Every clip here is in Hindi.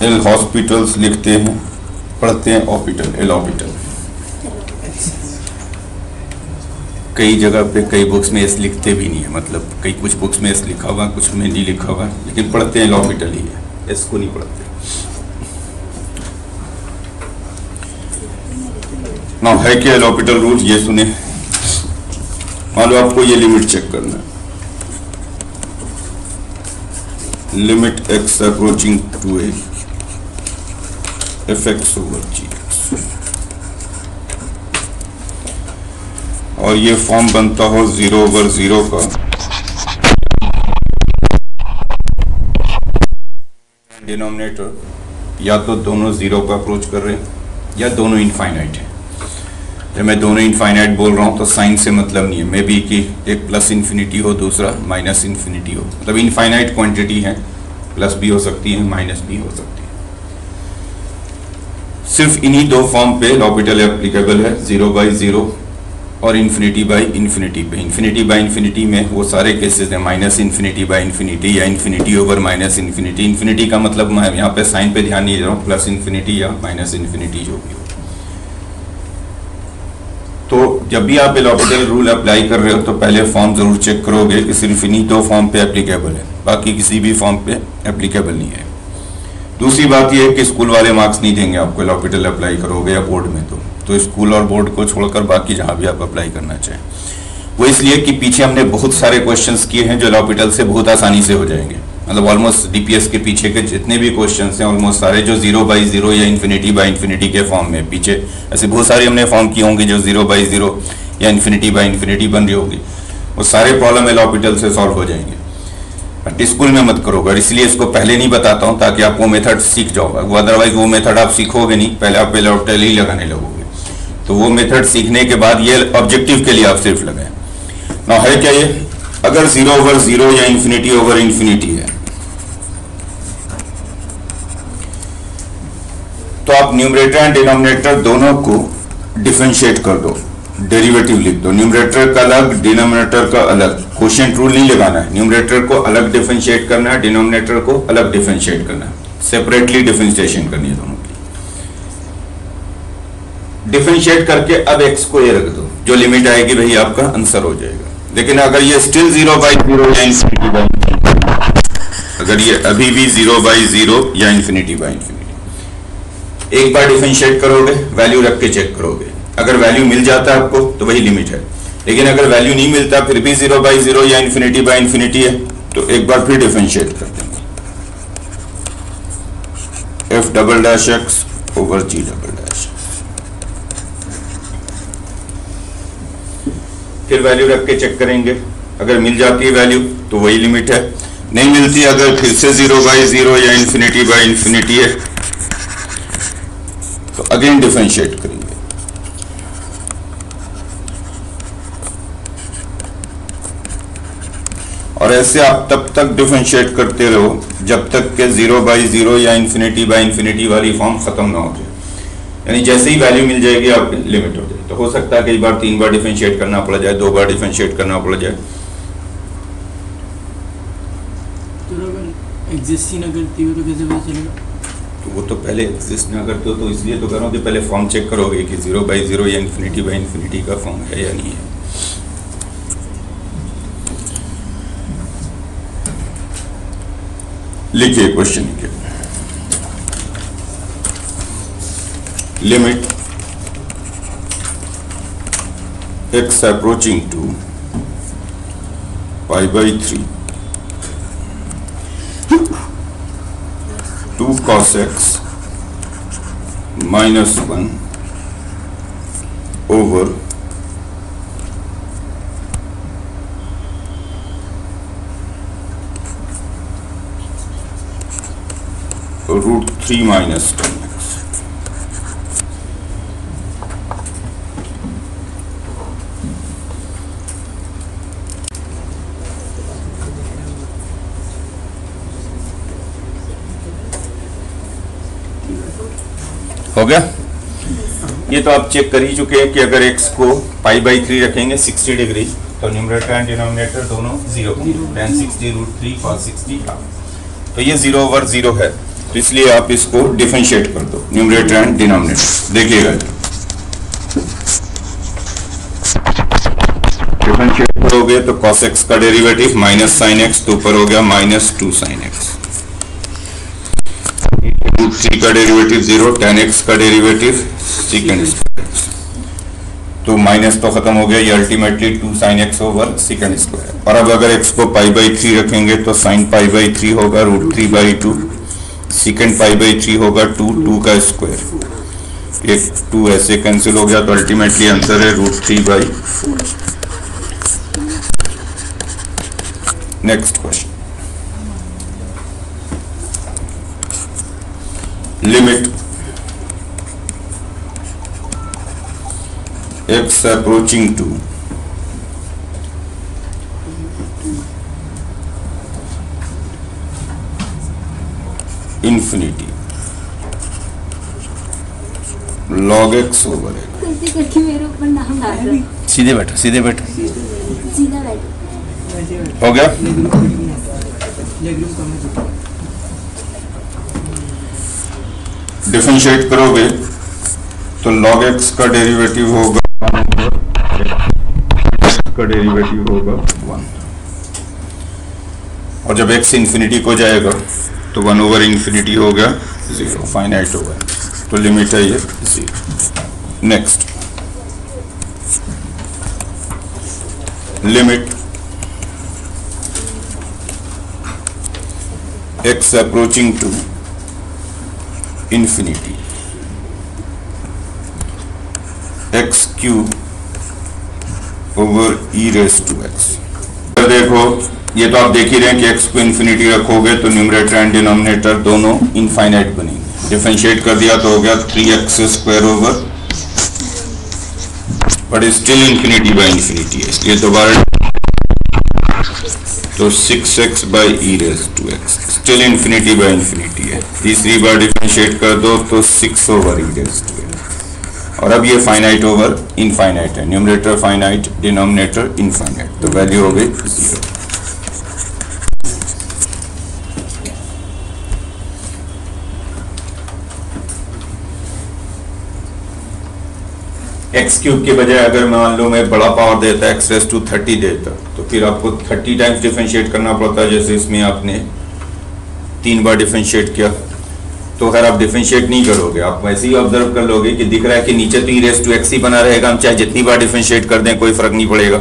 एल हॉस्पिटल्स लिखते हैं, पढ़ते हैं ऑर्बिटल, एल ऑर्बिटल। कई जगह पे कई बुक्स में एस लिखते भी नहीं है, मतलब कई कुछ बुक्स में एस लिखा हुआ, कुछ में नहीं लिखा हुआ, लेकिन पढ़ते हैं एल ऑर्बिटल ही है, एस को नहीं पढ़ते। ना है क्या एल ऑर्बिटल रूल, ये सुने। मान लो आपको ये लिमिट चेक करना है, limit x approaching to a f x over g, और ये फॉर्म बनता हो 0/0 का, डिनोमिनेटर या तो दोनों 0 को अप्रोच कर रहे हैं या दोनों इनफाइनाइट है। जब मैं दोनों इनफाइनाइट बोल रहा हूँ तो साइन से मतलब नहीं है, मे बी कि एक प्लस इन्फिनिटी हो दूसरा माइनस इन्फिनिटी हो, मतलब इनफाइनाइट क्वांटिटी है, प्लस भी हो सकती है माइनस भी हो सकती है। सिर्फ इन्हीं दो फॉर्म पे ऑर्बिटल एप्लीकेबल है, 0/0 और इन्फिनिटी बाई इन्फिनिटी पे। इन्फिनिटी बाई इन्फिनिटी में वो सारे केसेस हैं, माइनस इन्फिनिटी बाई इन्फिनिटी या infinity over minus infinity. Infinity का मतलब मैं यहाँ पे साइन पे ध्यान नहीं दे रहा हूँ, प्लस इन्फिनिटी या माइनस इन्फिनिटी जो भी हो। तो जब भी आप एलॉर्बिटल रूल अप्लाई कर रहे हो तो पहले फॉर्म जरूर चेक करोगे कि सिर्फ इन्हीं दो फॉर्म पे एप्लीकेबल है, बाकी किसी भी फॉर्म पे एप्लीकेबल नहीं है। दूसरी बात यह है कि स्कूल वाले मार्क्स नहीं देंगे आपको एलॉर्बिटल अप्लाई करोगे या बोर्ड में, तो स्कूल और बोर्ड को छोड़कर बाकी जहां भी आप अप्लाई करना चाहें। वो इसलिए कि पीछे हमने बहुत सारे क्वेश्चंस किए हैं जो एलॉर्बिटल से बहुत आसानी से हो जाएंगे, मतलब ऑलमोस्ट डीपीएस के पीछे के जितने भी क्वेश्चंस हैं ऑलमोस्ट सारे जो 0/0 या इन्फिनिटी बाई इन्फिनिटी के फॉर्म में, पीछे ऐसे बहुत सारे हमने फॉर्म किए होंगे जो 0/0 या इन्फिनिटी बाई इन्फिनिटी बन रही होगी, वो सारे प्रॉब्लम एलॉर्बिटल से सॉल्व हो जाएंगे। बट स्कूल में मत करोगे, इसलिए इसको पहले नहीं बताता हूँ ताकि आप वो मेथड सीख जाओ, अदरवाइज वो मेथड आप सीखोगे नहीं, पहले आप एलॉर्बिटल ही लगाने लगोगे। तो वो मेथड सीखने के बाद ये ऑब्जेक्टिव के लिए आप सिर्फ लगाएं ना। है क्या ये, अगर 0/0 या इन्फिनिटी ओवर इन्फिनिटी है तो आप न्यूमरेटर एंड डिनोमिनेटर दोनों को डिफरेंशिएट कर दो, डेरिवेटिव लिख दो। न्यूमरेटर का अलग, डिनोमिनेटर का अलग, क्वोशिएंट रूल नहीं लगाना है। न्यूमरेटर को अलग डिफरेंशिएट करना है, डिनोमिनेटर को अलग डिफरेंशिएट करना है, सेपरेटली डिफरेंशिएशन करनी है दोनों की। डिफरेंशिएट करके अब एक्स को ये रख दो, जो लिमिट आएगी वही आपका आंसर हो जाएगा। लेकिन अगर ये स्टिल 0/0 या इन्फिनिटी बाई इन्फिनिटी, अगर ये अभी भी 0/0 या इन्फिनिटी बाई इन्फिनिटी, एक बार डिफरेंशिएट करोगे, वैल्यू रख के चेक करोगे, अगर वैल्यू मिल जाता है आपको तो वही लिमिट है। लेकिन अगर वैल्यू नहीं मिलता फिर भी 0/0 या इन्फिनिटी बाई इन्फिनिटी है तो एक बार फिर डिफरेंशिएट कर देंगे, f"(x) ओवर g"। फिर वैल्यू रख के चेक करेंगे, अगर मिल जाती है वैल्यू तो वही लिमिट है, नहीं मिलती अगर फिर से 0/0 या इन्फिनिटी बाई इन्फिनिटी है तो अगेन डिफरेंशिएट करेंगे। और ऐसे आप तब तक डिफरेंशिएट करते रहो जब तक के 0/0 या इन्फिनिटी बाई इन्फिनिटी वाली फॉर्म खत्म ना हो जाए, यानी जैसे ही वैल्यू मिल जाएगी आप लिमिट हो जाए। तो हो सकता है कई बार 3 बार डिफरेंशिएट करना पड़ जाए, 2 बार डिफरेंशिएट करना पड़ जाए। एग्जिस्ट ही ना करती हो तो कैसे पता चलेगा? तो वो तो पहले एग्जिस्ट ना करते हो, तो इसलिए तो कह रहा हूँ कि पहले फॉर्म चेक करोगे कि 0/0 या इन्फिनिटी बाई इन्फिनिटी का फॉर्म है या नहीं है। लिखिए क्वेश्चन के, limit x approaching to π/3 2 cos x -1 over √3 - 10x। हो गया? ये तो आप चेक कर ही चुके हैं कि अगर x को π/3 रखेंगे 60 डिग्री तो न्यूमरेटर एंड डिनोमिनेटर दोनों 0, tan 60 √3 cos 60 हाफ। तो ये 0/0 है। तो इसलिए आप इसको डिफरेंशिएट कर दो, न्यूमरेटर एंड डिनोमिनेटर। देखिएगा डिफरेंशिएट करोगे तो cos x का डेरिवेटिव माइनस साइन एक्स, तो ऊपर हो गया माइनस 2 साइन एक्स। रूट 3 का डेरिवेटिव 0, tan x का डेरिवेटिव सेकंड स्क्वायर, तो माइनस तो खत्म हो गया, ये ultimately 2 sign X over second square. और अब अगर x को π/3 रखेंगे तो साइन π/3 होगा रूट 3/2, सेकंड π/3 होगा 2 का स्क्वायर, एक 2 ऐसे कैंसिल हो गया, तो अल्टीमेटली आंसर है root 3/4। Next question, limit x approaching to infinity log x over x। गलती करके मेरे ऊपर नाम डाल दो। सीधे बैठो, सीधे बैठो, सीधा बैठो। हो गया। डिफरेंशिएट करोगे तो log x का डेरिवेटिव होगा 1 का डेरिवेटिव होगा 1, और जब x इंफिनिटी को जाएगा तो 1 ओवर इंफिनिटी हो गया 0, फाइनाइट होगा, तो लिमिट है ये 0। Next, limit x approaching to infinity x cube over e raise to x। देखो ये तो आप देख ही रहे हैं कि x को इन्फिनिटी रखोगे तो न्यूमरेटर एंड डिनोमिनेटर दोनों इनफाइनाइट बनेंगे। डिफरेंशिएट कर दिया तो हो गया 3x square over, but still infinity by infinity है, इसलिए दोबारा तो 6x by e raise to X, still infinity by infinity है। तीसरी बार डिफरेंशिएट कर दो तो 6 over e raise to X, और अब ये फाइनाइट ओवर इनफाइनाइट है, न्यूमरेटर फाइनाइट, डिनोमिनेटर इनफाइनाइट, तो वैल्यू हो गई 0। एक्स क्यूब के बजाय अगर मान लो मैं बड़ा पावर देता एक्स रेस टू 30 देता, तो फिर आपको 30 टाइम्स डिफरेंशिएट करना पड़ता है, जैसे इसमें आपने 3 बार डिफरेंशिएट किया। तो अगर आप डिफरेंशिएट नहीं करोगे, आप वैसे ही ऑब्जर्व कर लोगे कि दिख रहा है कि नीचे तो ई रेस टू एक्स ही बना रहेगा, हम चाहे जितनी बार डिफरेंशिएट कर दें कोई फर्क नहीं पड़ेगा।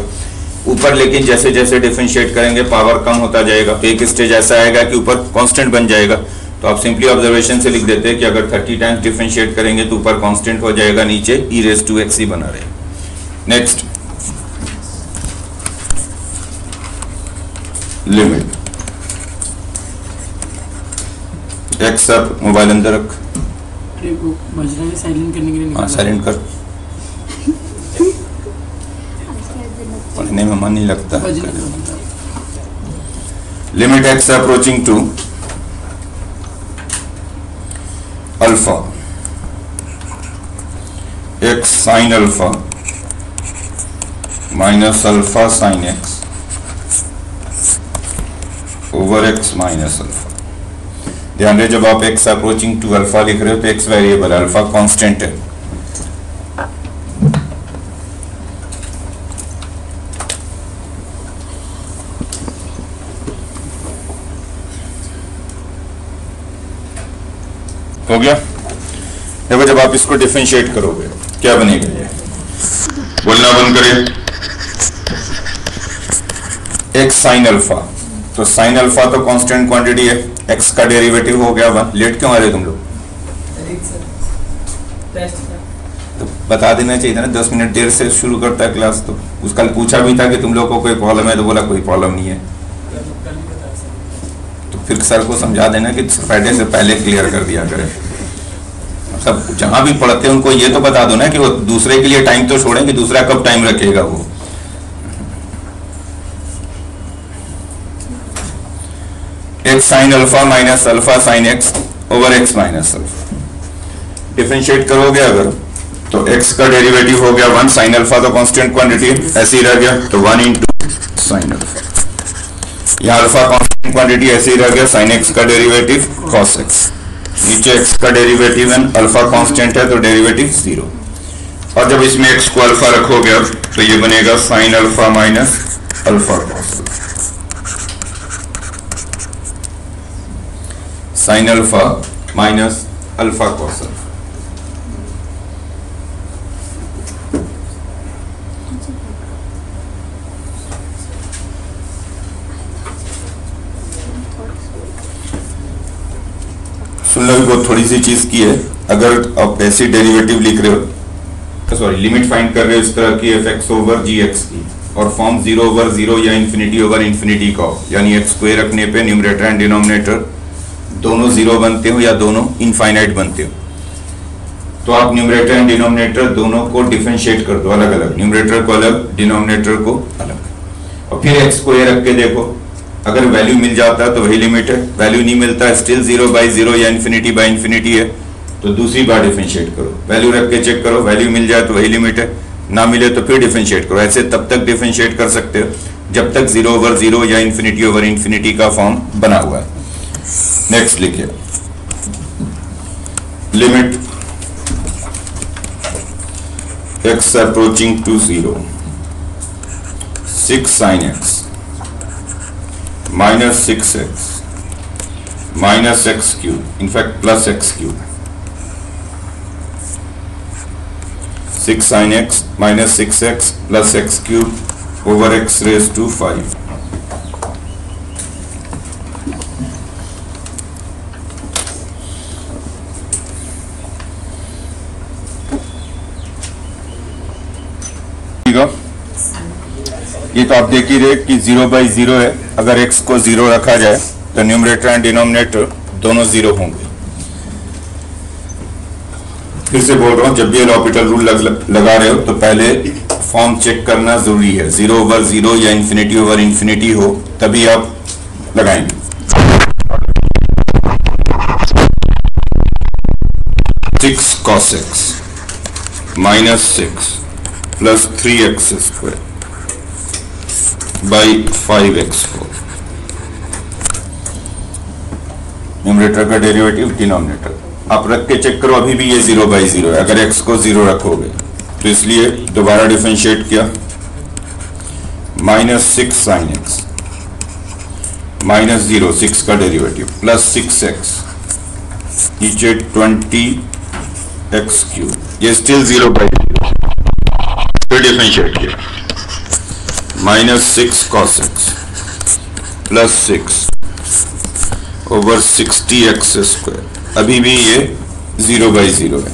ऊपर लेकिन जैसे जैसे डिफरेंशिएट करेंगे पावर कम होता जाएगा, तो एक स्टेज ऐसा आएगा कि ऊपर कांस्टेंट बन जाएगा। तो आप सिंपली ऑब्जर्वेशन से लिख देते हैं कि अगर 30 टाइम्स डिफरेंशिएट करेंगे तो ऊपर कांस्टेंट हो जाएगा, नीचे ई रेस टू एक्स ही बना रहेगा। नेक्स्ट, लिमिट एक्स अब मोबाइल अंदर रख, साइलेंट करने के लिए। हाँ साइलेंट कर, पढ़ने में मन नहीं लगता। Limit x approaching to alpha X sine alpha minus alpha sine X over X minus alpha. ध्यान रहे जब आप एक्स अप्रोचिंग टू अल्फा लिख रहे हो तो एक्स वेरिएबल है, अल्फा कांस्टेंट है। हो गया। देखो जब आप इसको डिफरेंशिएट करोगे क्या बनेगा, ये बोलना बंद करें, एक्स साइन अल्फा, तो साइन अल्फा तो कांस्टेंट क्वांटिटी है, एक्स का डेरिवेटिव हो गया 1। लेट क्यों आ रहे तुम लोग, तो बता देना चाहिए था ना, 10 मिनट देर से शुरू करता है क्लास। तो उस कल पूछा भी था कि तुम लोग को कोई प्रॉब्लम है, तो बोला कोई प्रॉब्लम नहीं है। तो फिर सर को समझा देना कि फ्राइडे से पहले क्लियर कर दिया करें। सब जहां भी पढ़ते हैं उनको ये तो बता दो ना कि वो दूसरे के लिए टाइम तो छोड़ें कि दूसरा कब टाइम रखेगा वो। X sine alpha minus alpha sine X over X minus alpha. Differentiate करोगे अगर तो एक्स का डेरिवेटिव हो गया 1, साइन अल्फा तो कांस्टेंट क्वांटिटी ऐसे ही रह गया, तो 1 इंटू साइन अल्फा। यहाँ अल्फा कांस्टेंट क्वांटिटी ऐसे ही रह गया, साइन एक्स का डेरिवेटिव कॉस एक्स। नीचे x का डेरिवेटिव एंड अल्फा कांस्टेंट है तो डेरिवेटिव 0। और जब इसमें x को अल्फा रखोगे अब तो ये बनेगा sine alpha minus alpha cos, sine alpha minus alpha cos alpha. सुन लो, बहुत थोड़ी सी चीज की है। अगर आप ऐसी डेरिवेटिव लिख रहे हो, सॉरी लिमिट फाइंड कर रहे हो इस तरह की एफ एक्स ओवर जी एक्स की, और फॉर्म 0 ओवर 0 या इन्फिनिटी ओवर इन्फिनिटी का हो, यानी एक्स स्क्वायर रखने पे न्यूमरेटर एंड डिनोमिनेटर दोनों 0 बनते हो या दोनों इनफाइनाइट बनते हो, तो आप न्यूमरेटर एंड डिनोमिनेटर दोनों को डिफरेंशिएट कर दो अलग अलग, न्यूमरेटर को अलग डिनोमिनेटर को अलग, और फिर एक्स स्क्वायर रख के देखो। अगर वैल्यू मिल जाता है तो वही लिमिट है, वैल्यू नहीं मिलता स्टिल 0 बाई 0 या इन्फिनिटी बाई इन्फिनिटी है तो दूसरी बार डिफरेंशिएट करो, वैल्यू रख के चेक करो, वैल्यू मिल जाए तो वही लिमिट है, ना मिले तो फिर डिफरेंशिएट करो। ऐसे तब तक डिफरेंशिएट कर सकते हो जब तक 0 ओवर 0 या इन्फिनिटी ओवर इन्फिनिटी का फॉर्म बना हुआ है। नेक्स्ट लिखिए, limit x approaching to 0 6 sin x minus 6x minus x cube, in fact plus x cube, 6 sin x minus 6x plus x cube over x raised to 5। ये तो आप देख ही रहे कि 0 बाई 0 है, अगर x को 0 रखा जाए तो न्यूमरेटर एंड डिनोमिनेटर दोनों 0 होंगे। फिर से बोल रहा हूं, जब भी एल'हॉपिटल रूल लगा रहे हो तो पहले फॉर्म चेक करना जरूरी है। 0 ओवर 0 या इन्फिनिटी ओवर इन्फिनिटी हो तभी आप लगाएंगे। 6 cos x minus 6 plus 3x square by 5x4, numerator का डेरिवेटिव डिनोमिनेटर आप रख के चेक करो, अभी भी ये 0 बाई 0 है अगर x को 0 रखोगे, तो इसलिए दोबारा डिफरेंशिएट किया, माइनस 6 साइन x माइनस 0 6 का डेरिवेटिव प्लस 6x नीचे 20x क्यूब, ये स्टिल 0 बाई 0, फिर डिफरेंशिएट किया, minus 6 cos x plus 6 over 60x square, अभी भी ये 0 बाई 0 है।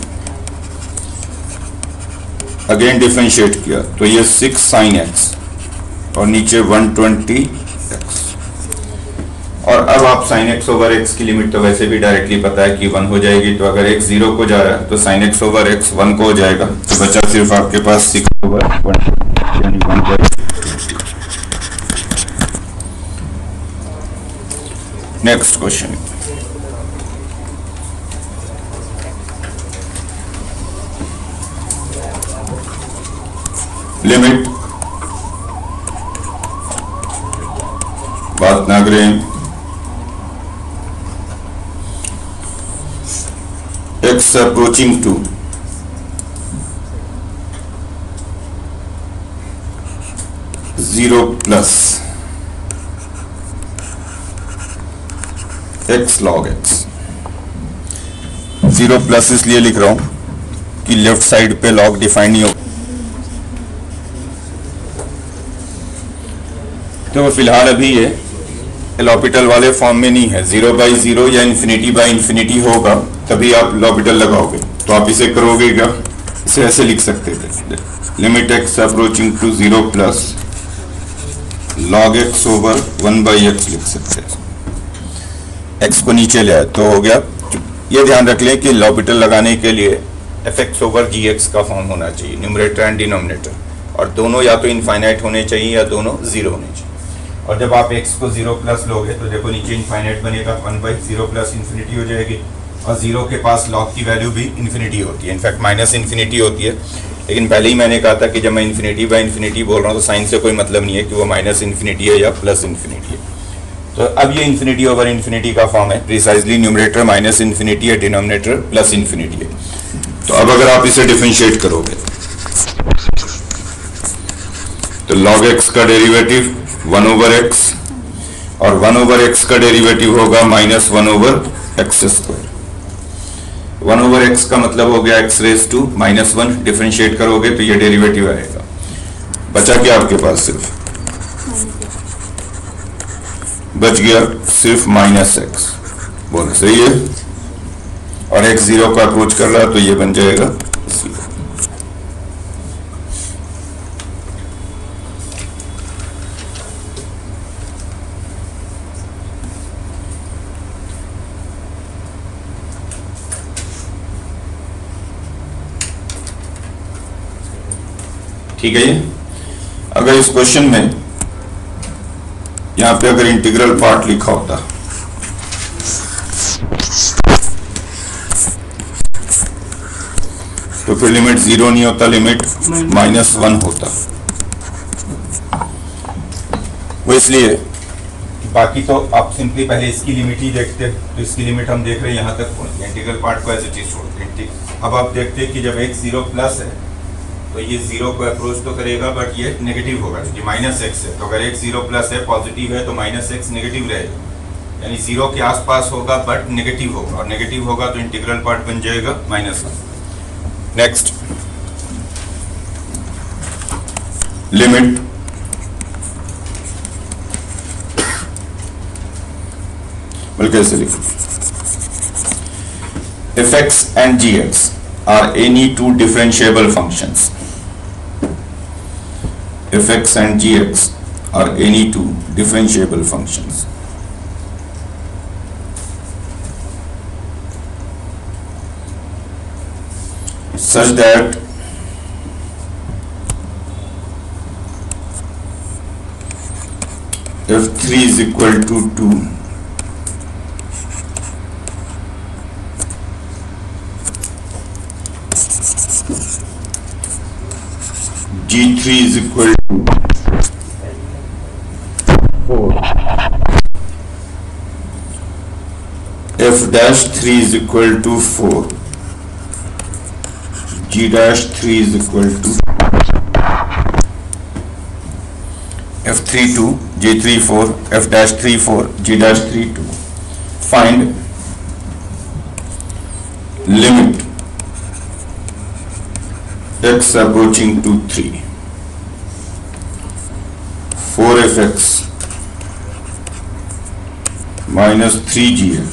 अगेन डिफरेंशिएट किया तो ये 6 sin x और नीचे 120x, और अब आप sin x ओवर x की लिमिट तो वैसे भी डायरेक्टली पता है कि 1 हो जाएगी, तो अगर x 0 को जा रहा है तो sin x ओवर x 1 को हो जाएगा, तो बचा सिर्फ आपके पास 6 ओवर 1 यानी 1/। नेक्स्ट क्वेश्चन, लिमिट, बात ना करें, x approaching to 0 plus x log x। 0 plus इसलिए लिख रहा हूं कि लेफ्ट साइड पे लॉग डिफाइन नहीं हो, तो फिलहाल अभी ये एल'हॉपिटल वाले फॉर्म में नहीं है। 0 बाई 0 या इन्फिनिटी बाई इन्फिनिटी होगा तभी आप एल'हॉपिटल लगाओगे, तो आप इसे करोगे क्या, इसे ऐसे लिख सकते थे, limit x approaching to 0 plus log x over 1 by x लिख सकते हैं। x को नीचे ले आए तो हो गया। ये ध्यान रख लें कि एल'हॉपिटल लगाने के लिए fx ओवर gx का फॉर्म होना चाहिए, न्यूमरेटर एंड डिनोमिनेटर, और दोनों या तो इनफाइनाइट होने चाहिए या दोनों 0 होने चाहिए। और जब आप x को 0 प्लस लोगे तो देखो नीचे इनफाइनाइट बनेगा, 1/0 प्लस इन्फिनिटी हो जाएगी, और 0 के पास लॉग की वैल्यू भी इन्फिनिटी होती है, इनफैक्ट माइनस इन्फिनिटी होती है। लेकिन पहले ही मैंने कहा था कि जब मैं इन्फिनिटी बाई इन्फिनिटी बोल रहा हूँ तो साइन से कोई मतलब नहीं है कि वो माइनस इन्फिनिटी है या प्लस इन्फिनिटी है। तो अब ये इन्फिनिटी ओवर इन्फिनिटी का फॉर्म है, प्रिसाइजली न्यूमरेटर माइनस इन्फिनिटी है, डिनोमिनेटर प्लस इन्फिनिटी है। तो अब अगर आप इसे डिफरेंशिएट करोगे तो log x का डेरिवेटिव 1 ओवर x और 1 ओवर x का डेरिवेटिव होगा minus 1 over X square. 1 over x का मतलब हो गया x raise to minus 1, differentiate करोगे तो ये डेरिवेटिव आएगा। बचा क्या आपके पास? सिर्फ बच गया सिर्फ माइनस एक्स। बोलो सही है। और x 0 को अप्रोच कर रहा तो ये बन जाएगा 0। ठीक है। ये अगर इस क्वेश्चन में यहां पे अगर इंटीग्रल पार्ट लिखा होता तो फिर लिमिट 0 नहीं होता, लिमिट -1 होता। वो इसलिए, बाकी तो आप सिंपली पहले इसकी लिमिट ही देखते, तो इसकी लिमिट हम देख रहे हैं यहां तक, इंटीग्रल पार्ट को एज इट इज छोड़ते हैं। ठीक। अब आप देखते हैं कि जब x 0 प्लस है तो ये 0 को अप्रोच तो करेगा बट ये नेगेटिव होगा, क्योंकि माइनस एक्स है। तो अगर x 0 प्लस है, पॉजिटिव है, तो माइनस एक्स नेगेटिव रहेगा, यानी 0 के आसपास होगा बट नेगेटिव होगा, और नेगेटिव होगा तो इंटीग्रल पार्ट बन जाएगा -1। नेक्स्ट, लिमिट बल्कि ऐसे लिखो, f(x) and g(x) are any two differentiable functions. f(x) and g(x) are any two differentiable functions. Such that f3 is equal to 2, g3 is equal to 4, f'3 is equal to 4, g'3 is equal to f3 2, g3 4, f'3 4, g'3 2. Find limit x approaching to 3, 4f(x) minus 3gx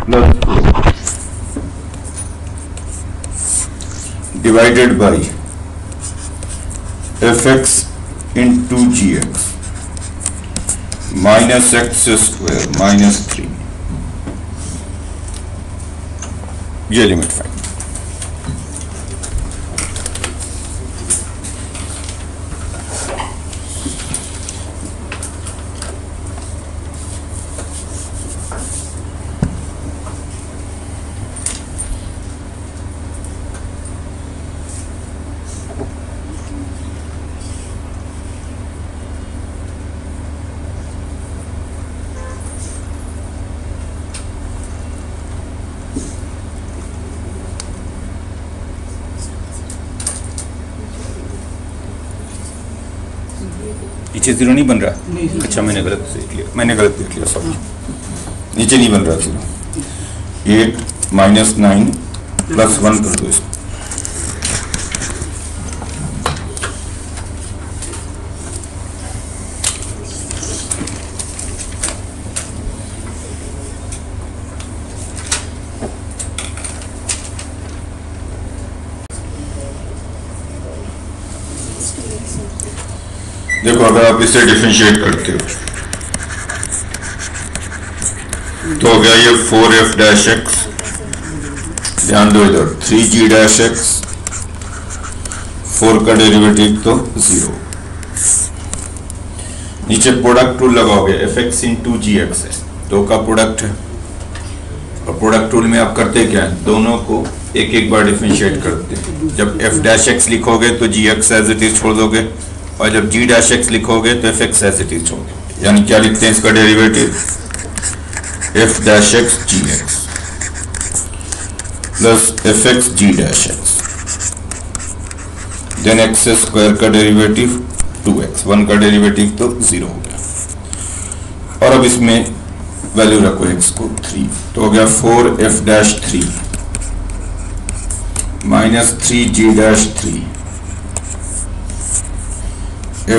plus 4 divided by f(x) into gx minus x square minus 3, ये लिमिट फाइंड। नीचे 0 नहीं बन रहा? नहीं सर। अच्छा, मैंने गलत देख लिया, सॉरी। नीचे नहीं बन रहा 0। 8 माइनस 9 प्लस 1 कर दो इसको। देखो, अगर आप इसे डिफरेंशिएट करते हो तो हो गया ये 4f'(x), ध्यान दो इधर 3g'(x), 4 का डेरिवेटिव तो 0। नीचे प्रोडक्ट रूल लगाओगे, f(x) into gx है, 2 का प्रोडक्ट है और प्रोडक्ट रूल में आप करते क्या है, दोनों को एक एक बार डिफरेंशिएट करते हैं। जब एफ डैश एक्स लिखोगे तो g x as it is छोड़ दोगे, और जब जी डैश एक्स लिखोगे तो f x as it is छोड़ दोगे। यानी क्या लिखते हैं इसका derivative, f dash x g x plus f x g dash x, then x square का डेरिवेटिव 2x, 1 का डेरिवेटिव तो 0 हो गया। और अब इसमें वैल्यू रखो x को 3, तो हो गया 4f dash 3 minus 3g dash 3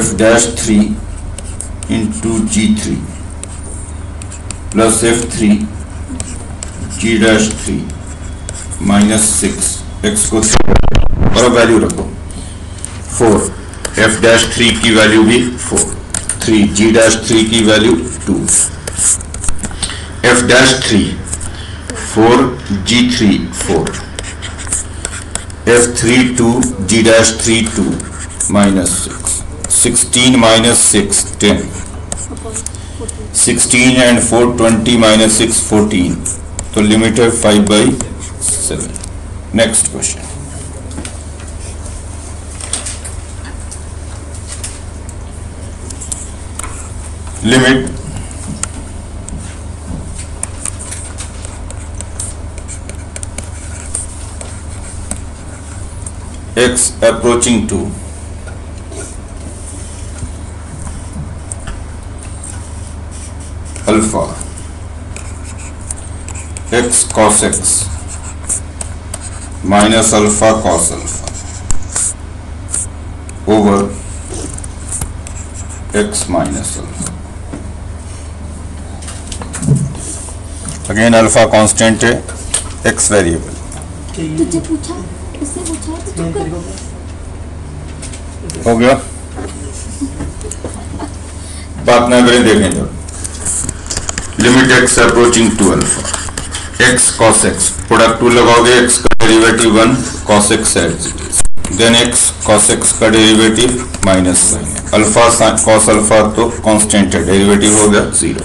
f dash 3 into g3 plus f3 g dash 3 minus 6 x को 3 और अब वैल्यू रखो 4, f डैश 3 की वैल्यू भी 4, 3 g डैश 3 की value 2, f dash 3 4 g3 4, f3 2 g dash 3 2 minus 6, 16 minus 6 10, 16 and 4 20 minus 6 14, तो लिमिट है 5/7। Next question, limit x approaching to alpha x cos x minus alpha cos alpha over x minus alpha। Again alpha constant है, x वेरिएबल। तुझे पूछा, उससे पूछा है तो चुप कर। हो गया, बात ना करें, देखें जब limit x approaching to alpha x cos x, product to लगाओगे, x का derivative 1 cos x as it is, then x cos x का डेरिवेटिव माइनस साइन है, अल्फा cos अल्फा तो कांस्टेंट है, डेरिवेटिव हो गया 0,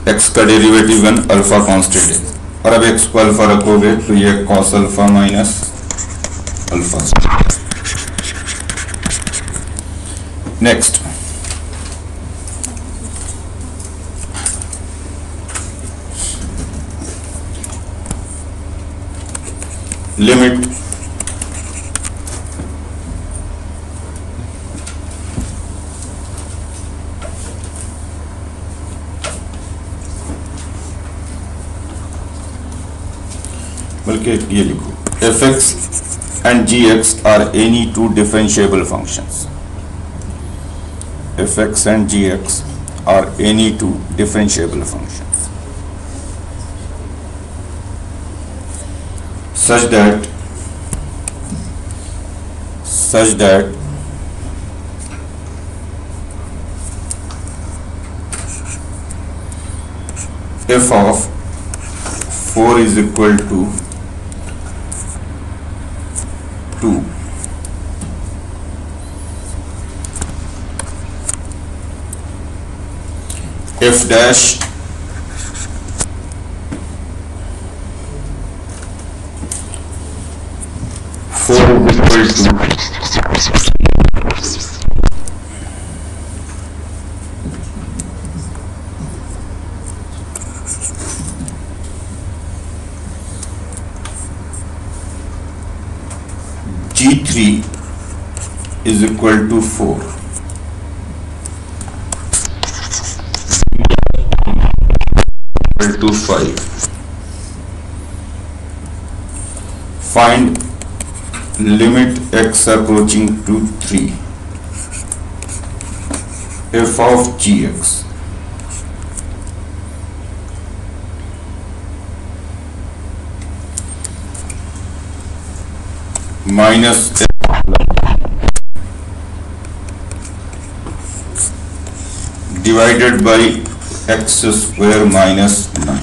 x का डेरिवेटिव 1, अल्फा कांस्टेंट है, और अब x को अल्फा रखोगे तो ये cos alpha minus alpha. Next, limit बल्कि ये लिखो, F X and G X are any two differentiable functions, F X and G X are any two differentiable functions such that f of 4 is equal to 2, f dash G3 is equal to 4, equal to 5. Find limit x approaching to 3, f of gx minus divided by x square minus 9.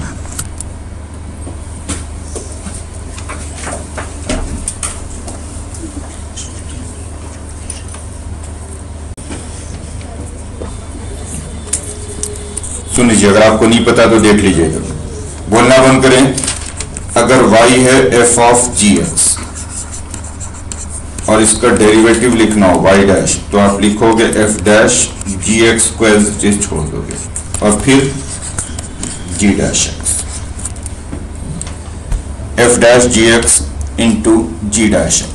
सुन लीजिए, अगर आपको नहीं पता तो देख लीजिएगा। बोलना बंद करें। अगर y है f ऑफ gx और इसका डेरिवेटिव लिखना हो y डैश, तो आप लिखोगे f डैश gx को एज इट इज छोड़ दोगे और फिर g dash x, f dash gx into g dash x।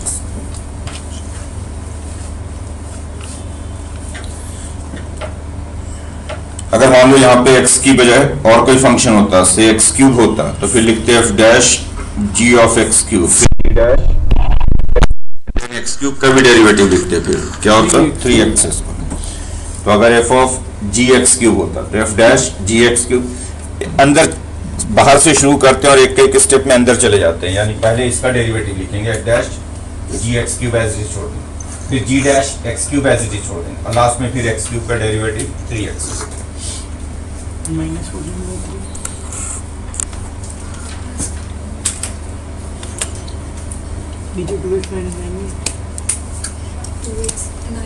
अगर मान लो यहाँ पे x की बजाय और कोई फंक्शन होता, से एक्स क्यूब होता, तो फिर लिखते f dash g of x cube, फिर एक्स क्यूब का भी डेरिवेटिव लिखते, फिर क्या होता 3x। तो अगर f of G X cube होता तो f dash G X cube. अंदर बाहर से शुरू करते हैं और एक एक स्टेप में अंदर चले जाते हैं, यानी पहले इसका डेरिवेटिव लिखेंगे f dash G X cube as it छोड़ देंगे, फिर g dash X cube as it छोड़ देंगे और लास्ट में फिर x क्यूब का डेरिवेटिव 3x माइनस हो जाएगा। नीचे 2x माइनस 9 2x 9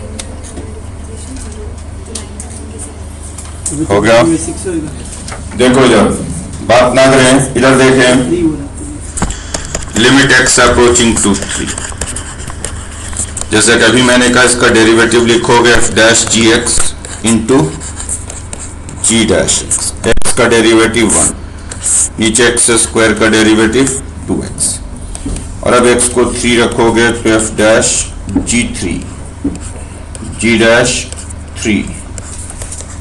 हो गया। 6 होगा। देखो इधर बात ना करें, इधर देखें। 3 हो रहा लिमिट x अप्रोचिंग टू 3, जैसे कि अभी मैंने कहा इसका डेरिवेटिव लिखोगे f dash G x into जी डैश एक्स का डेरिवेटिव 1, नीचे एक्स स्क्वायर का डेरिवेटिव 2x, और अब x को 3 रखोगे तो f डैश जी 3 जी डैश 3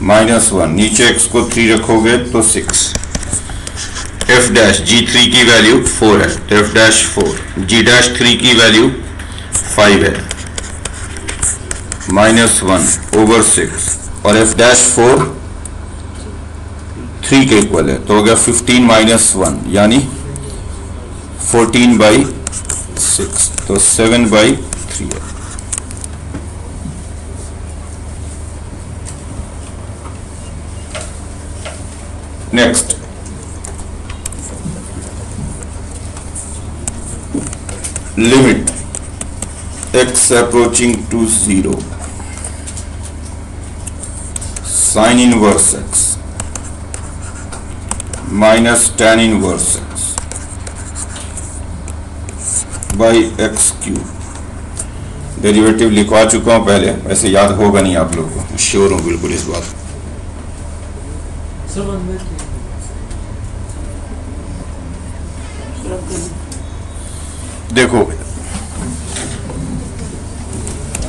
माइनस 1, नीचे x को 3 रखोगे तो 6, f डैश जी 3 की वैल्यू 4 है तो f डैश 4, जी डैश 3 की वैल्यू 5 है, माइनस 1 ओवर 6, और f डैश 4 3 के इक्वल है, तो हो गया 15 माइनस 1 यानी 14 बाई 6, तो 7 बाई 3 है। Next limit x approaching to 0 sine inverse x minus tan inverse x by X cube. Derivative लिखवा चुका हूं पहले, वैसे याद होगा नहीं आप लोगों को, श्योर हूं बिल्कुल इस बात। देखो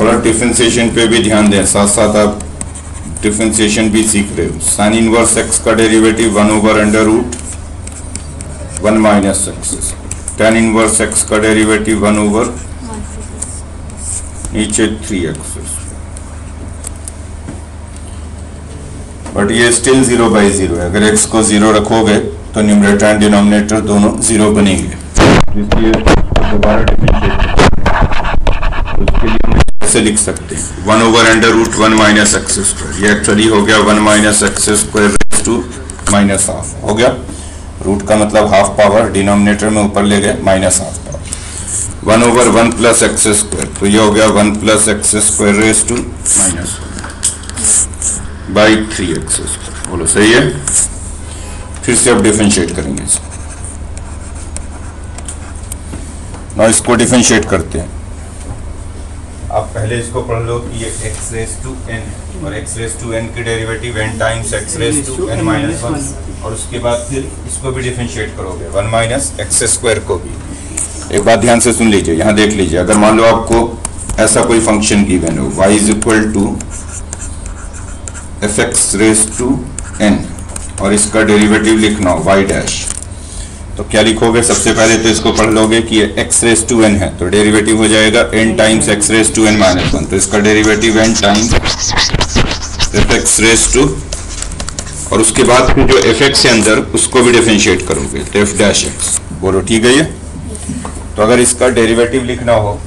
थोड़ा डिफरेंशिएशन पे भी ध्यान दें, साथ साथ आप डिफरेंशिएशन भी सीख रहे हो। साइन इनवर्स एक्स का derivative 1 over under root 1 minus X, tan inverse X का डेरिवेटिव 1 ओवर नीचे 3x, बट ये स्टिल 0 बाई 0 है। अगर x को 0 रखोगे तो न्यूमरेटर एंड डिनोमिनेटर दोनों 0 बनेंगे, इसलिए दोबारा डिफरेंशिएट उसके लिए हम ऐसे लिख सकते हैं 1 over under root 1 minus X square, ये एक्चुअली हो गया 1 minus X square raise to minus half हो गया। रूट का मतलब हाफ पावर, डिनोमिनेटर में ऊपर ले गए minus half power, 1 over 1 plus X square, तो ये हो गया 1 plus X square raise to minus by 3x square. बोलो सही है। फिर से अब डिफरेंशिएट करेंगे इसको। ना इसको डिफरेंशिएट करते हैं। आप पहले इसको पढ़ लो कि ये x रेज़ टू n और x रेज़ टू n की derivative n times x raise to n minus 1, और उसके बाद फिर इसको भी डिफरेंशिएट करोगे 1 माइनस एक्स स्क्वायर को भी। एक बात ध्यान से सुन लीजिए, यहाँ देख लीजिए। अगर मान लो आपको ऐसा कोई फंक्शन गिवन हो y is equal to F X raise to n और इसका डेरिवेटिव लिखना हो y डैश, तो क्या लिखोगे? सबसे पहले तो इसको पढ़ लोगे कि ये x रेज़ टू n है, तो डेरिवेटिव हो जाएगा n times x raise to n minus 1, तो इसका derivative n times F X raise to, और उसके बाद फिर जो एफ एक्स है अंदर उसको भी डिफरेंशिएट करोगे तो एफ डैश एक्स। बोलो ठीक है ये। तो अगर इसका डेरिवेटिव लिखना हो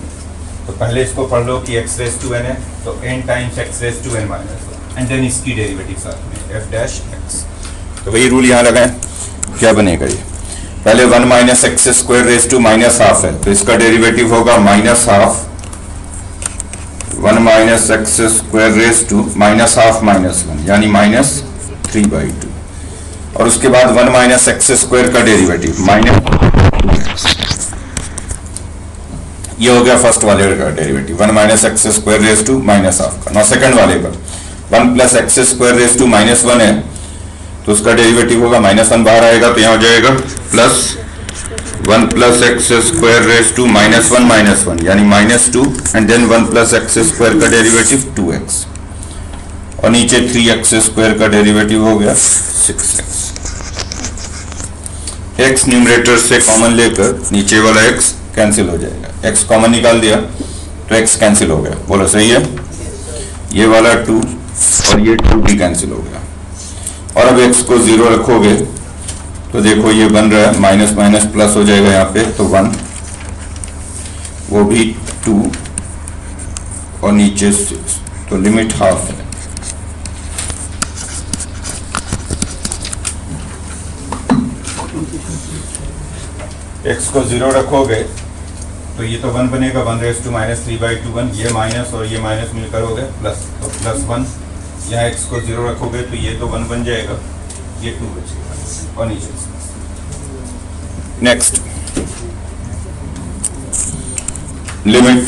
तो पहले इसको पढ़ लो कि x रेज़ टू n है, तो n times x raise to n minus 1 and then इसकी डेरिवेटिव साथ में एफ डैश एक्स। तो वही रूल यहाँ लगाएं, क्या बनेगा ये? पहले 1 minus X square raise to minus half है, तो इसका डेरिवेटिव होगा minus half 1 minus X square raise to minus half minus 1 यानी माइनस 3/2, और उसके बाद 1 माइनस एक्स स्क्वायर का डेरिवेटिव माइनस, ये हो गया फर्स्ट वाले का derivative 1 minus X square raise to minus half का। ना सेकंड वाले का 1 plus X square raise to minus 1 है, तो उसका डेरिवेटिव होगा -1 बाहर आएगा तो यहाँ हो जाएगा plus 1 plus X square raise to -1 यानी -2 and then 1 plus X square का डेरिवेटिव 2x और नीचे 3x स्क्वायर का डेरिवेटिव हो गया 6x। x न्यूमरेटर से कॉमन लेकर नीचे वाला x कैंसिल हो जाएगा, x कॉमन निकाल दिया तो x कैंसिल हो गया, बोलो सही है। ये वाला 2 और ये 2 भी कैंसिल हो गया और अब x को 0 रखोगे तो देखो ये बन रहा है माइनस माइनस प्लस हो जाएगा यहाँ पे, तो 1 वो भी 2 और नीचे 6, तो लिमिट हाफ है। x को 0 रखोगे तो ये तो 1 बनेगा, 1 रेज़ टू -3/2 1, ये माइनस और ये माइनस मिलकर हो गया प्लस, तो +1। यहाँ x को 0 रखोगे तो ये तो 1 बन जाएगा, ये 2 बचेगा और नीचे। Next limit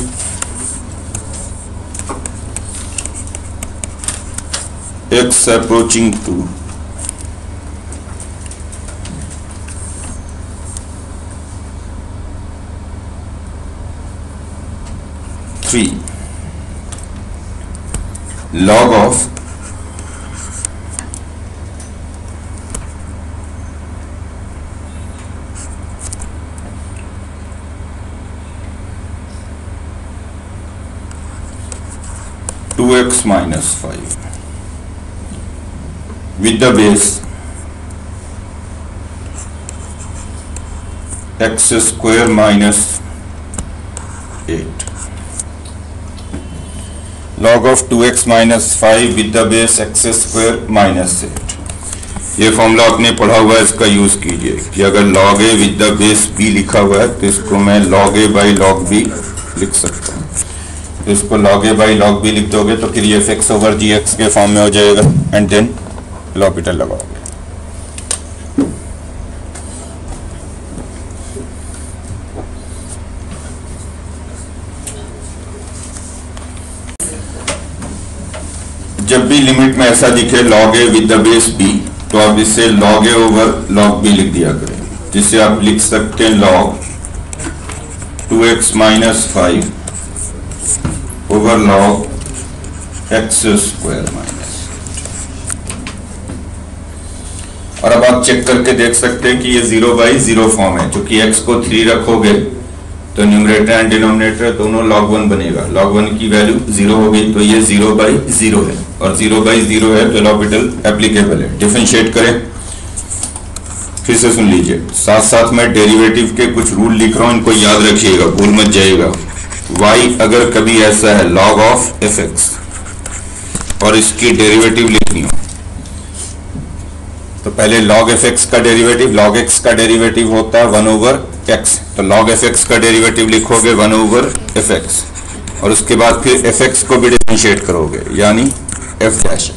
x approaching 2 3 log of (2x minus 5) with the base x square minus 8. log of 2x minus 5 with the base x square minus 8। ये फॉर्मूला आपने पढ़ा हुआ है, इसका यूज कीजिए कि अगर log a with the base b लिखा हुआ है तो इसको मैं log a by log b लिख सकता हूँ। तो इसको log a by log b लिख दोगे तो फिर ये fx over gx के फॉर्म में हो जाएगा एंड देन l'Hopital लगाओगे। जब भी लिमिट में ऐसा दिखे log a with the base b तो आप इसे log a over log b लिख दिया करें, जिससे आप लिख सकते हैं log 2x minus 5 over log x square minus। और अब आप चेक करके देख सकते हैं कि ये 0/0 फॉर्म है, क्योंकि x को 3 रखोगे तो न्यूमरेटर एंड डिनोमिनेटर दोनों log 1 बनेगा, log 1 की वैल्यू 0 होगी तो ये 0/0 है और 0/0 है तो l'Hopital एप्लीकेबल है। डिफरेंशिएट करें, फिर से सुन लीजिए, साथ साथ में डेरिवेटिव के कुछ रूल लिख रहा हूं, इनको याद रखिएगा, भूल मत जाइएगा। y अगर कभी ऐसा है log ऑफ fx और इसकी डेरिवेटिव लिखनी हो तो पहले log fx का डेरिवेटिव, log x का डेरिवेटिव होता है 1/x, तो log fx का डेरिवेटिव लिखोगे 1/fx और उसके बाद फिर fx को भी डिफरेंशिएट करोगे यानी f'(x)।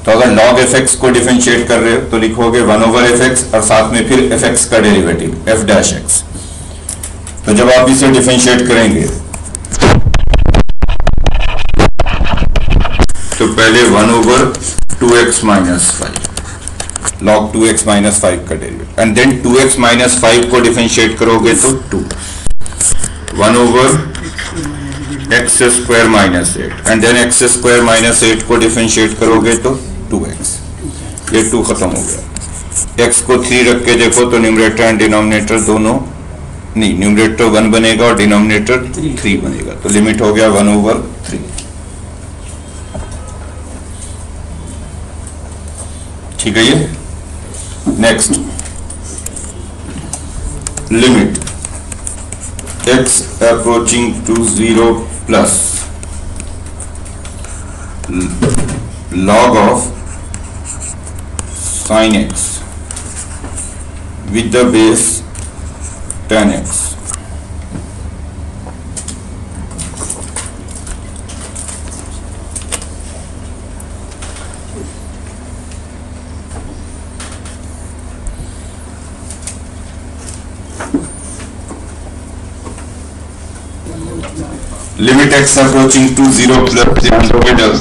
तो अगर log fx को डिफरेंशिएट कर रहे हो तो लिखोगे 1/fx और साथ में फिर fx का डेरिवेटिव f'(x)। तो जब आप इसे डिफरेंशिएट करेंगे तो पहले 1/2x minus 5 log 2x minus 5 का derivative and then 2x minus 5 को डिफरेंशिएट करोगे तो 2 1/x square minus 8 and then x square minus 8 को डिफरेंशिएट करोगे तो 2x, ये 2 खत्म हो गया। x को 3 रख के देखो तो न्यूमरेटर एंड डिनोमिनेटर दोनों नहीं, न्यूमरेटर 1 बनेगा और डिनोमिनेटर 3 बनेगा, तो लिमिट हो गया 1/3। ठीक है ये। Next limit x approaching to 0 plus log of sin x with the base 10x। Limit x approaching to 0 plus ध्यान दोगे जब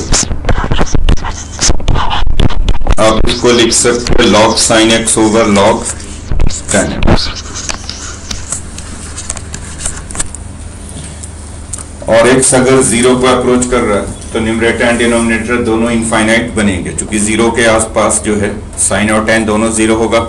आप इसको लिख सकते हैं log sin x over log tan x। और x अगर 0 को अप्रोच कर रहा है तो न्यूमरेटर एंड डिनोमिनेटर दोनों इनफाइनाइट बनेंगे, क्योंकि 0 के आसपास जो है साइन और tan दोनों 0 होगा,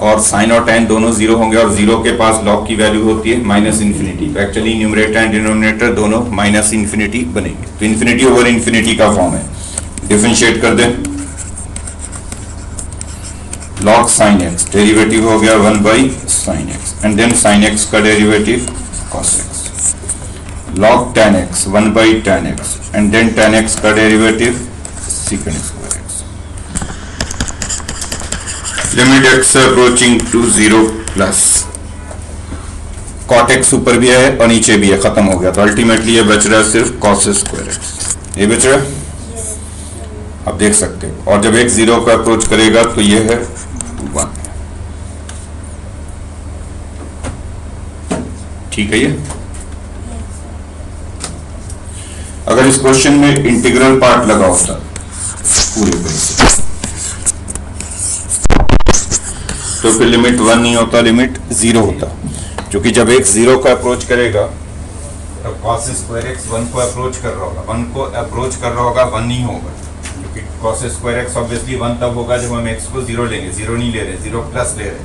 और साइन और tan दोनों 0 होंगे, और 0 के पास log की वैल्यू होती है माइनस इन्फिनिटी। तो एक्चुअली न्यूमरेटर एंड डिनोमिनेटर दोनों माइनस इन्फिनिटी बनेंगे। तो इन्फिनिटी ओवर इन्फिनिटी का फॉर्म है। डिफरेंशिएट कर दें, log sin x डेरिवेटिव हो गया 1 by sin x, and then sin x का derivative cos x, log tan x 1 by tan x, and then tan x का derivative secant square x। Limit x approaching to 0 plus cot x ऊपर भी है और नीचे भी है, खत्म हो गया। तो अल्टीमेटली ये बच रहा है सिर्फ cos स्क्वायर x। ये बच रहा है, आप देख सकते हो। और जब x 0 को अप्रोच करेगा तो ये है 1। ठीक है। ये अगर इस क्वेश्चन में इंटीग्रल पार्ट लगा होता पूरे से तो फिर लिमिट 1 नहीं होता, लिमिट 0 होता, क्योंकि जब x 0 को अप्रोच करेगा तब cos स्क्वायर x 1 को अप्रोच कर रहा होगा, 1 को अप्रोच कर रहा होगा, 1 नहीं होगा, क्योंकि cos स्क्वायर x ऑब्वियसली 1 तब होगा जब हम x को 0 लेंगे, 0 नहीं ले रहे, 0 प्लस ले रहे,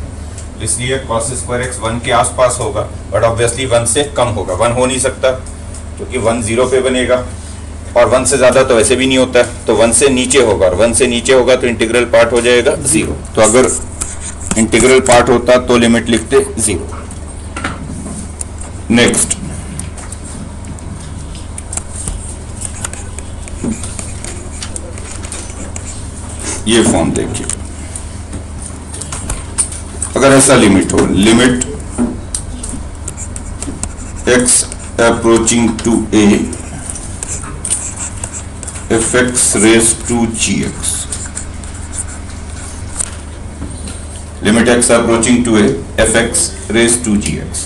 इसलिए cos स्क्वायर x 1 के आसपास होगा, बट ऑब्वियसली 1 से कम होगा। 1 हो नहीं सकता क्योंकि 1 0 पे बनेगा, और 1 से ज्यादा तो वैसे भी नहीं होता, तो 1 से नीचे होगा, और 1 से नीचे होगा तो इंटीग्रल पार्ट हो जाएगा 0। तो अगर इंटीग्रल पार्ट होता तो लिमिट लिखते 0। नेक्स्ट, ये फॉर्म देखिए। अगर ऐसा लिमिट हो, limit x approaching to a fx raised to gx, limit x approaching to a fx raised to gx।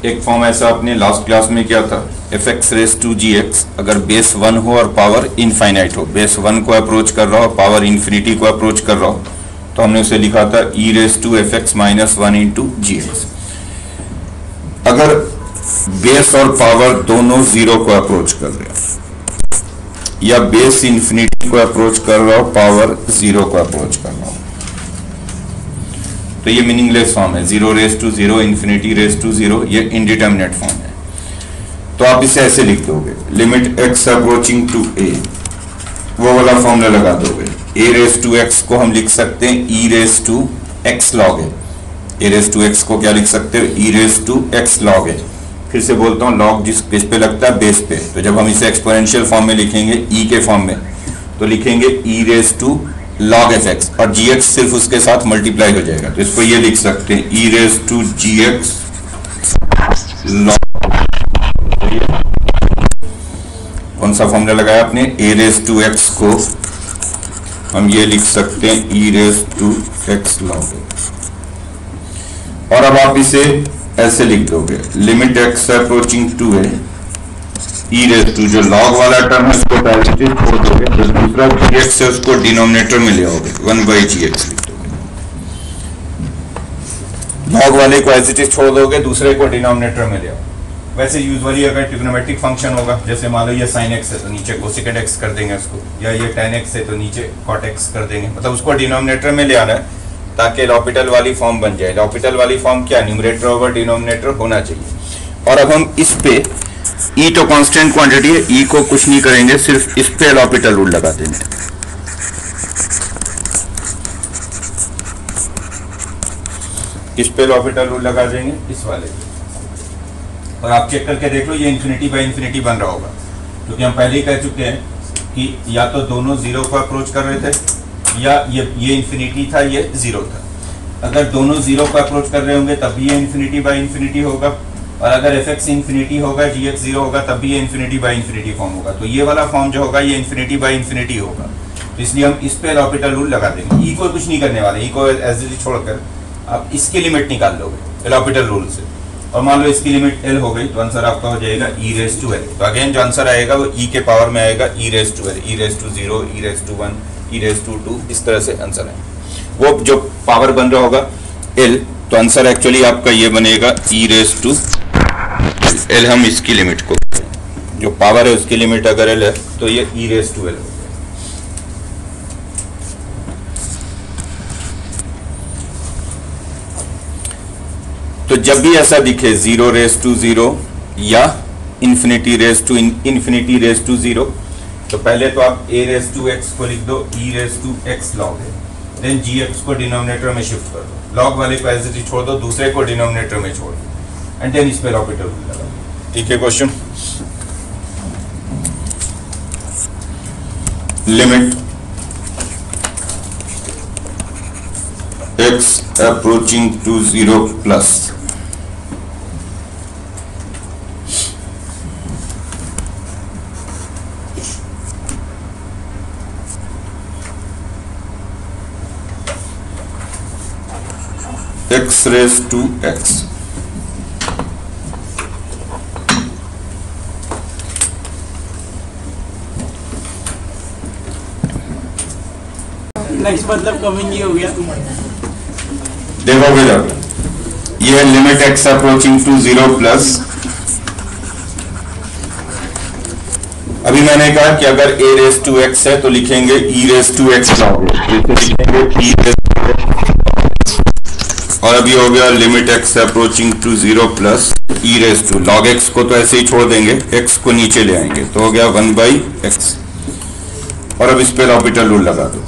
एक फॉर्म ऐसा आपने लास्ट क्लास में किया था, fx रेस टू gx अगर बेस 1 हो और पावर इनफाइनाइट हो, बेस 1 को अप्रोच कर रहा हो, पावर इन्फिनिटी को अप्रोच कर रहा हो, तो हमने उसे लिखा था e raise to fx minus 1 into gx। अगर बेस और पावर दोनों 0 को अप्रोच कर रहे हो, या बेस इन्फिनिटी को अप्रोच कर रहा हो, पावर 0 को अप्रोच कर रहा हो, तो ये मीनिंगलेस फॉर्म है। 0 raise to 0, infinity raise to 0, ये इनडिटर्मिनेट फॉर्म है। तो आप इसे ऐसे लिख दोगे, limit x approaching to a, वो वाला फॉर्मूला लगा दोगे। a रेस टू x को हम लिख सकते हैं e raise to x log है। a रेस टू x को क्या लिख सकते हो, e raise to x log है। फिर से बोलता हूँ, log जिस पे लगता है बेस पे, तो जब हम इसे एक्सपोनेंशियल फॉर्म में लिखेंगे e के फॉर्म में, तो लिखेंगे e raise to log fx, और gx सिर्फ उसके साथ मल्टीप्लाई हो जाएगा, तो इसको ये लिख सकते हैं e raise to gx log। कौन सा फॉर्मूला लगाया आपने, a रेस टू x को हम ये लिख सकते हैं e raise to x log। और अब आप इसे ऐसे लिख दोगे, लिमिट x अप्रोचिंग टू है e रेस टू, जो log वाला टर्म है उसको पहले छोड़ दोगे, तो दूसरा gx है उसको डिनोमिनेटर में ले आओगे, 1 by gx लिख दोगे। log वाले को एज इट इज छोड़ दोगे, दूसरे को डिनोमिनेटर में ले आओ। वैसे यूजुअली अगर ट्रिग्नोमेट्रिक फंक्शन होगा, जैसे मान लो ये sin x है तो नीचे कोसेकेंट x कर देंगे उसको, या ये tan x है तो नीचे cot x कर देंगे, मतलब उसको डिनोमिनेटर में ले आना है ताकि l'Hopital वाली फॉर्म बन जाए। l'Hopital वाली फॉर्म क्या, न्यूमरेटर ओवर डिनोमिनेटर होना चाहिए। और अब हम इस पे e तो कांस्टेंट क्वांटिटी है, e को कुछ नहीं करेंगे, सिर्फ इस पे l'Hopital रूल लगा देंगे। इस पे l'Hopital रूल लगा देंगे, इस वाले, और आप चेक करके देख लो ये इन्फिनिटी बाय इन्फिनिटी बन रहा होगा, क्योंकि हम पहले ही कह चुके हैं कि या तो दोनों 0 को अप्रोच कर रहे थे, या ये इन्फिनिटी था, ये 0 था। अगर दोनों 0 को अप्रोच कर रहे होंगे तब भी ये इन्फिनिटी बाय इन्फिनिटी होगा, और अगर एफ एक्स इन्फिनिटी होगा, जी एक्स 0 होगा, तब भी ये इन्फिनिटी बाई इन्फिनिटी फॉर्म होगा। तो ये वाला फॉर्म जो होगा ये इन्फिनिटी बाई इन्फिनिटी होगा, तो इसलिए हम इस पे एल'हॉपिटल रूल लगा देंगे। ई को कुछ नहीं करने वाले, ई को एज इट इज छोड़कर आप इसकी लिमिट निकाल लोगे एल'हॉपिटल रूल से, और मान लो इसकी लिमिट एल हो गई, तो आंसर आपका हो जाएगा ई रेस टू एल। तो अगेन जो आंसर आएगा वो ई के पावर में आएगा, e raise to l, e raise to 0, e raise to 1, e raise to 2, इस तरह से आंसर है। वो जो पावर बन रहा होगा एल, तो आंसर एक्चुअली आपका ये बनेगा ई रेस टू एल। हम इसकी लिमिट को, जो पावर है उसकी लिमिट अगर एल है तो ये ई रेस टू एल हो गया। तो जब भी ऐसा दिखे 0 रेस टू 0 या infinity raise to infinity raise to 0, तो पहले तो आप a रेस टू एक्स को लिख दो, e raise to x log है, देन जी एक्स को डिनोमिनेटर में शिफ्ट कर दो, लॉग वाले को एज इट इज छोड़ दो, दूसरे को डिनोमिनेटर में छोड़ दो, एंड देन इस पे एल'हॉपिटल रूल लगा दो। ठीक है question. Limit x approaching to 0 plus x raised to x. Next मतलब कमिंग ही हो गया। देखो बेटा, ये limit x approaching to 0 plus, अभी मैंने कहा कि अगर a रेस टू x है तो लिखेंगे e raise to x log, लिखेंगे e रेस टू x, और अभी हो गया limit x approaching to 0 plus e raise to log x को तो ऐसे ही छोड़ देंगे, x को नीचे ले आएंगे तो हो गया 1/x, और अब इस पे एल'हॉपिटल रूल लगा दो,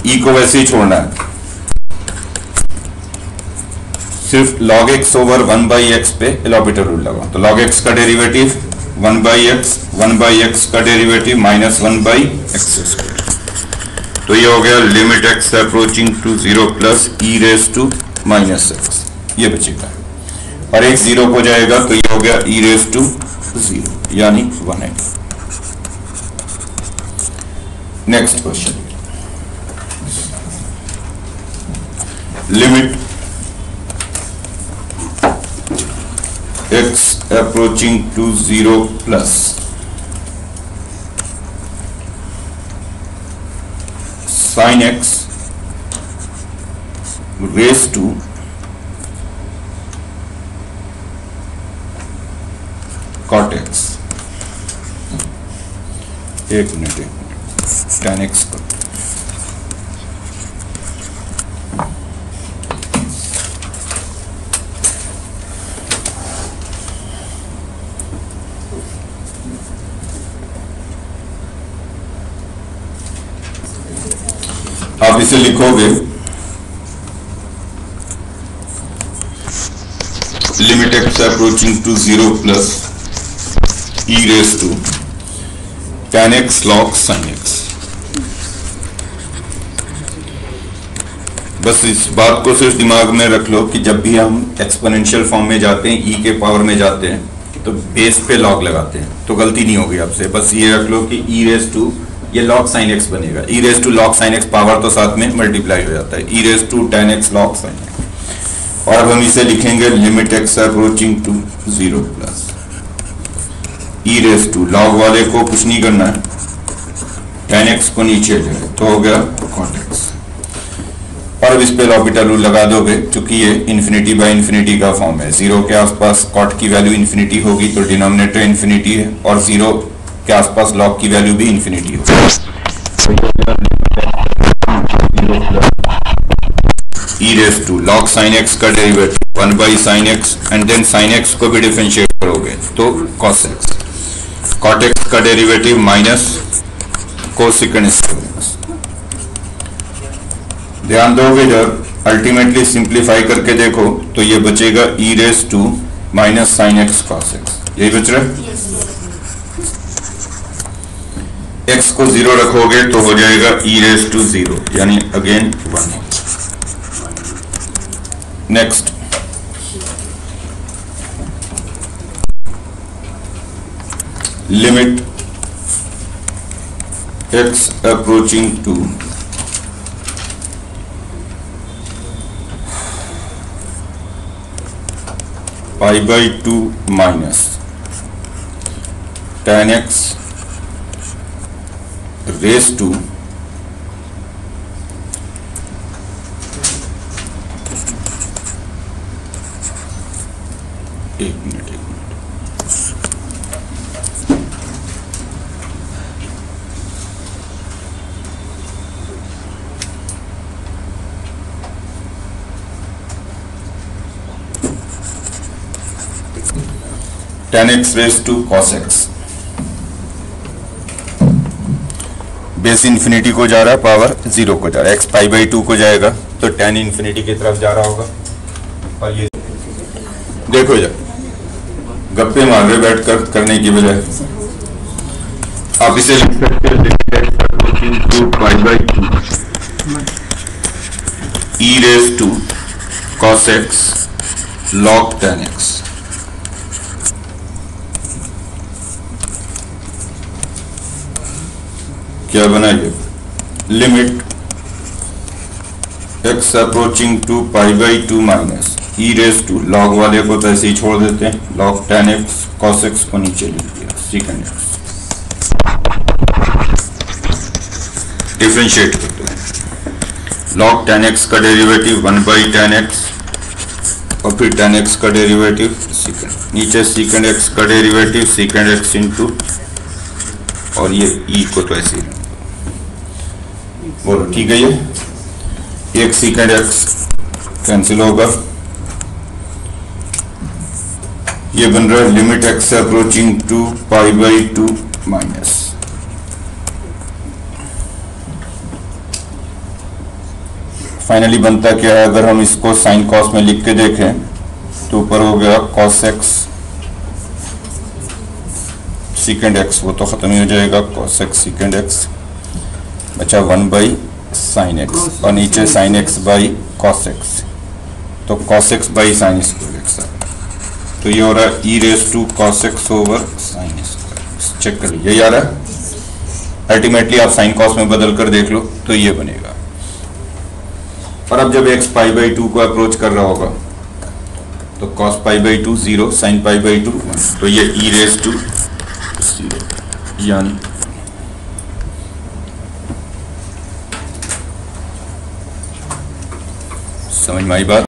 e को वैसे ही छोड़ना है, सिर्फ log x ओवर 1/x पे एल'हॉपिटल रूल लगा। तो log x का डेरिवेटिव 1/x, 1/x का डेरिवेटिव माइनस 1/x², तो ये हो गया limit x approaching to 0 plus e raise to minus x, ये बचेगा, और x 0 हो जाएगा तो ये हो गया e रेस टू 0 यानी 1x। Next question, limit x approaching to 0 plus sin x raised to cot x, एक मिनट tan x को आप इसे लिखोगे limit x approaching to 0 plus e raise to tan x log sin x। बस इस बात को सिर्फ दिमाग में रख लो कि जब भी हम एक्सपोनेंशियल फॉर्म में जाते हैं, e के पावर में जाते हैं, तो बेस पे log लगाते हैं, तो गलती नहीं होगी आपसे। बस ये रख लो कि e रेस टू, ये log sin x बनेगा, e raise to log sin x, power तो साथ में मल्टीप्लाई हो जाता है, e raise to tan x log sin x। और अब हम इसे लिखेंगे limit x approaching to 0 plus e raise to, log वाले को कुछ नहीं करना है, tan x को नीचे ले, तो हो गया cot x। और अब इस पे एल'हॉपिटल रूल लगा दोगे, क्योंकि ये इन्फिनिटी बाय इन्फिनिटी का फॉर्म है, 0 के आसपास cot की वैल्यू इन्फिनिटी होगी तो डिनोमिनेटर इन्फिनिटी है, और 0 के आसपास log की वैल्यू भी इन्फिनिटी होगी। e raise to log sin x का derivative 1/sin x, and then sin x को भी डिफरेंशिएट करोगे तो cos x, cot x का डेरिवेटिव माइनस कोसेकेंड स्क्वायर। ध्यान दोगे जब अल्टीमेटली सिंप्लीफाई करके देखो तो ये बचेगा e raise to minus sin x cos x, यही बच रहा है। x को 0 रखोगे तो हो जाएगा e रेस टू 0 यानी again 1। Next, limit x approaching to pi by 2 minus tan x raised to एक minute tan x raised to cos x base infinity को जा रहा है, पावर 0 को जा रहा है, x पाई बाई 2 को जाएगा तो tan इन्फिनिटी की तरफ जा रहा होगा। और ये देखो यार, गप्पे मार रहे बैठ कर करने की बजाय आप इसे लिख सकते हैं पाई by 2 e raised to cos x log tan x। क्या बनाइए, limit x approaching to pi by 2 minus e raise to, log वाले को तो ऐसे ही छोड़ देते हैं, log tan x cos x को नीचे लिख दिया, secant x डिफरेंशिएट करते हैं। लॉग tan x का डेरिवेटिव 1 बाई tan x और फिर tan x का डेरिवेटिव secant, नीचे secant x का डेरिवेटिव secant x इंटू और ये e को तो ऐसे ही बोलो, ठीक है। ये एक secant x कैंसिल होगा, ये बन रहा है limit x approaching to pi by 2 minus finally बनता क्या है, अगर हम इसको साइन कॉस में लिख के देखें तो ऊपर हो गया cos x secant x, वो तो खत्म ही हो जाएगा, cos x secant x बचा 1 बाई साइन एक्स और नीचे sine x by cos x, तो cos x बाई साइन स्क्वायर एक्स, तो ये हो रहा है e raise to cos x over sine square x. Check कर लीजिए, ये आ रहा है। अल्टीमेटली आप साइन कॉस में बदल कर देख लो तो ये बनेगा। और अब जब x पाई बाई 2 को अप्रोच कर रहा होगा तो cos pi by 2 0, sine pi by 2 1, तो ये e रेज टू 0, यानी समझ में आई बात।